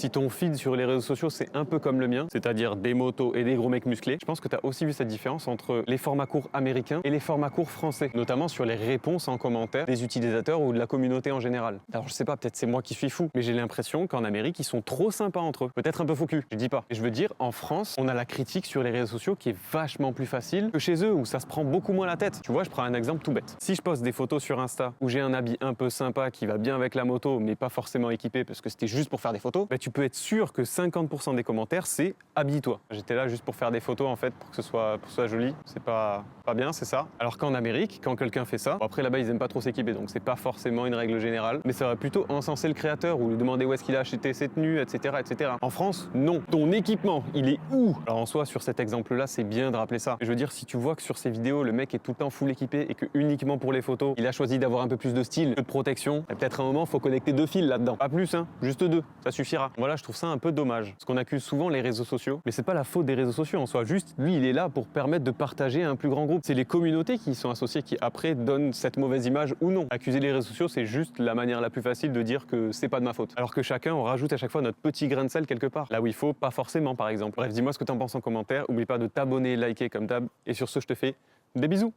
Si ton feed sur les réseaux sociaux, c'est un peu comme le mien, c'est-à-dire des motos et des gros mecs musclés, je pense que tu as aussi vu cette différence entre les formats courts américains et les formats courts français, notamment sur les réponses en commentaire des utilisateurs ou de la communauté en général. Alors je sais pas, peut-être c'est moi qui suis fou, mais j'ai l'impression qu'en Amérique, ils sont trop sympas entre eux. Peut-être un peu faux cul, je dis pas. Et je veux dire, en France, on a la critique sur les réseaux sociaux qui est vachement plus facile que chez eux, où ça se prend beaucoup moins la tête. Tu vois, je prends un exemple tout bête. Si je poste des photos sur Insta où j'ai un habit un peu sympa qui va bien avec la moto, mais pas forcément équipé parce que c'était juste pour faire des photos, bah, tu peux être sûr que 50% des commentaires, c'est habille-toi. J'étais là juste pour faire des photos en fait, pour que ce soit joli. C'est pas bien, c'est ça. Alors qu'en Amérique, quand quelqu'un fait ça, bon, après là-bas ils aiment pas trop s'équiper, donc c'est pas forcément une règle générale, mais ça va plutôt encenser le créateur ou lui demander où est-ce qu'il a acheté ses tenues, etc., etc. En France, non. Ton équipement, il est où? Alors en soi, sur cet exemple-là, c'est bien de rappeler ça. Je veux dire, si tu vois que sur ces vidéos, le mec est tout le temps full équipé et que uniquement pour les photos, il a choisi d'avoir un peu plus de style, de protection, et peut-être à un moment, faut connecter 2 fils là-dedans. Pas plus, hein, juste 2, ça suffira. Voilà, je trouve ça un peu dommage, parce qu'on accuse souvent les réseaux sociaux, mais c'est pas la faute des réseaux sociaux en soi, juste lui, il est là pour permettre de partager à un plus grand groupe. C'est les communautés qui y sont associées qui après donnent cette mauvaise image ou non. Accuser les réseaux sociaux, c'est juste la manière la plus facile de dire que c'est pas de ma faute. Alors que chacun, on rajoute à chaque fois notre petit grain de sel quelque part. Là où il faut, pas forcément par exemple. Bref, dis-moi ce que t'en penses en commentaire. Oublie pas de t'abonner, liker comme d'hab. Et sur ce, je te fais des bisous.